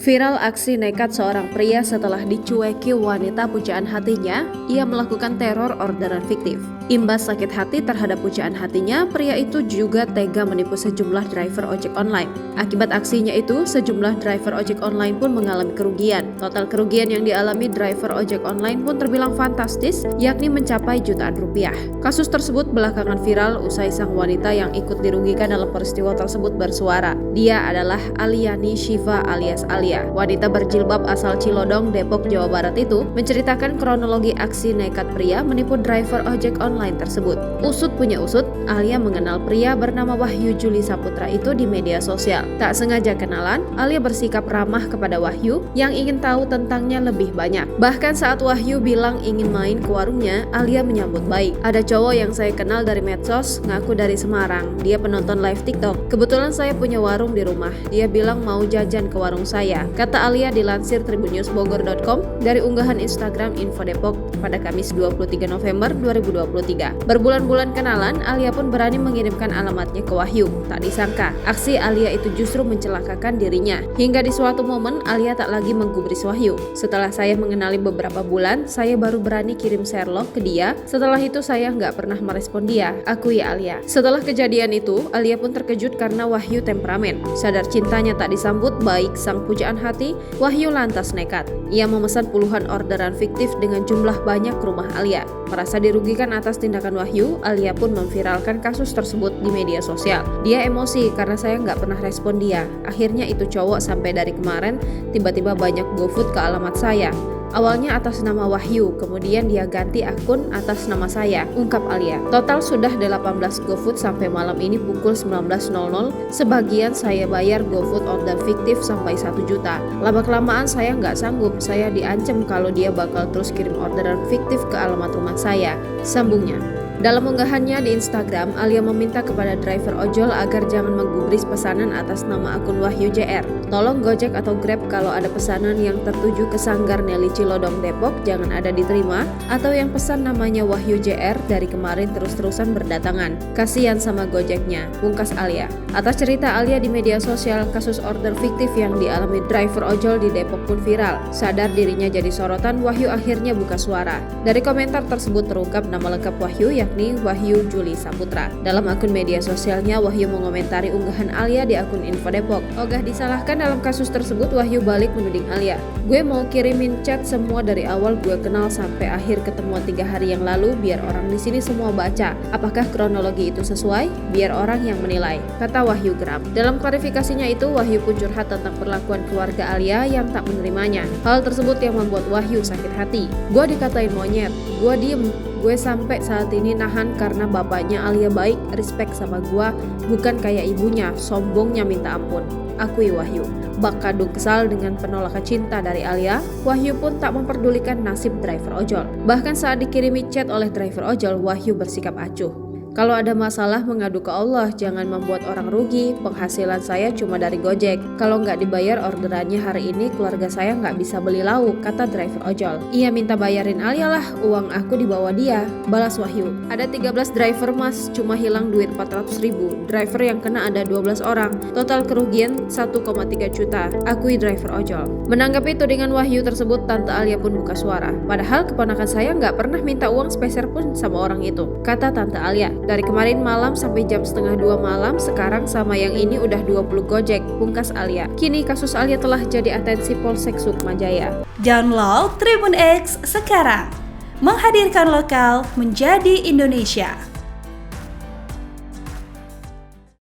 Viral aksi nekat seorang pria setelah dicueki wanita pujaan hatinya, ia melakukan teror orderan fiktif. Imbas sakit hati terhadap pujaan hatinya, pria itu juga tega menipu sejumlah driver ojek online. Akibat aksinya itu, sejumlah driver ojek online pun mengalami kerugian. Total kerugian yang dialami driver ojek online pun terbilang fantastis, yakni mencapai jutaan rupiah. Kasus tersebut belakangan viral usai sang wanita yang ikut dirugikan dalam peristiwa tersebut bersuara. Dia adalah Aliani Shiva alias Alia. Wanita berjilbab asal Cilodong, Depok, Jawa Barat itu menceritakan kronologi aksi nekat pria menipu driver ojek online tersebut. Usut punya usut, Alia mengenal pria bernama Wahyu Juli Saputra itu di media sosial. Tak sengaja kenalan, Alia bersikap ramah kepada Wahyu yang ingin tahu tentangnya lebih banyak. Bahkan saat Wahyu bilang ingin main ke warungnya, Alia menyambut baik. Ada cowok yang saya kenal dari medsos, ngaku dari Semarang. Dia penonton live TikTok. Kebetulan saya punya warung di rumah. Dia bilang mau jajan ke warung saya, kata Alia dilansir tribunnewsbogor.com dari unggahan Instagram Info Depok pada Kamis 23 November 2023. Berbulan-bulan kenalan, Alia pun berani mengirimkan alamatnya ke Wahyu. Tak disangka, aksi Alia itu justru mencelakakan dirinya. Hingga di suatu momen, Alia tak lagi menggubris Wahyu. Setelah saya mengenali beberapa bulan, saya baru berani kirim Sherlock ke dia. Setelah itu saya nggak pernah merespon dia, akui Alia. Setelah kejadian itu, Alia pun terkejut karena Wahyu temperamen. Sadar cintanya tak disambut baik sang pujaan hati, Wahyu lantas nekat. Ia memesan puluhan orderan fiktif dengan jumlah banyak ke rumah Alia. Merasa dirugikan atas tindakan Wahyu, Alia pun memviralkan kasus tersebut di media sosial. Dia emosi karena saya nggak pernah respon dia. Akhirnya itu cowok sampai dari kemarin tiba-tiba banyak GoFood ke alamat saya. Awalnya atas nama Wahyu, kemudian dia ganti akun atas nama saya, ungkap Alia. Total sudah 18 GoFood sampai malam ini pukul 19.00. Sebagian saya bayar GoFood order fiktif sampai 1 juta. Lama-kelamaan saya nggak sanggup, saya diancam kalau dia bakal terus kirim orderan fiktif ke alamat rumah saya, sambungnya. Dalam unggahannya di Instagram, Alia meminta kepada driver ojol agar jangan menggubris pesanan atas nama akun Wahyu JR. Tolong Gojek atau Grab kalau ada pesanan yang tertuju ke Sanggar Nelly Cilodong Depok jangan ada diterima, atau yang pesan namanya Wahyu JR dari kemarin terus-terusan berdatangan. Kasian sama Gojeknya, pungkas Alia. Atas cerita Alia di media sosial, kasus order fiktif yang dialami driver ojol di Depok pun viral. Sadar dirinya jadi sorotan, Wahyu akhirnya buka suara. Dari komentar tersebut terungkap nama lengkap Wahyu yakni Wahyu Juli Saputra. Dalam akun media sosialnya, Wahyu mengomentari unggahan Alia di akun Info Depok. Ogah disalahkan dalam kasus tersebut, Wahyu balik menuding Alia. Gue mau kirimin chat semua dari awal gue kenal sampai akhir ketemuan 3 hari yang lalu biar orang di sini semua baca. Apakah kronologi itu sesuai? Biar orang yang menilai, kata Wahyu geram. Dalam klarifikasinya itu, Wahyu pun curhat tentang perlakuan keluarga Alia yang tak menerimanya. Hal tersebut yang membuat Wahyu sakit hati. Gue dikatain monyet, gue diem. Gue sampai saat ini nahan karena bapaknya Alia baik, respect sama gue, bukan kayak ibunya, sombongnya minta ampun, akui Wahyu. Bak kadung kesal dengan penolakan cinta dari Alia, Wahyu pun tak memperdulikan nasib driver ojol. Bahkan saat dikirimi chat oleh driver ojol, Wahyu bersikap acuh. Kalau ada masalah mengadu ke Allah, jangan membuat orang rugi. Penghasilan saya cuma dari Gojek. Kalau nggak dibayar orderannya hari ini, keluarga saya nggak bisa beli lauk, kata driver ojol. Ia minta bayarin Alia lah, uang aku dibawa dia, balas Wahyu. Ada 13 driver mas, cuma hilang duit 400.000. Driver yang kena ada 12 orang. Total kerugian 1,3 juta, akui driver ojol. Menanggapi tudingan Wahyu tersebut, Tante Alia pun buka suara. Padahal keponakan saya nggak pernah minta uang sepeser pun sama orang itu, kata Tante Alia. Dari kemarin malam sampai jam 1:30 malam, sekarang sama yang ini udah 20 Gojek, pungkas Alia. Kini kasus Alia telah jadi atensi Polsek Sukmajaya. Download Tribun X sekarang, menghadirkan lokal menjadi Indonesia.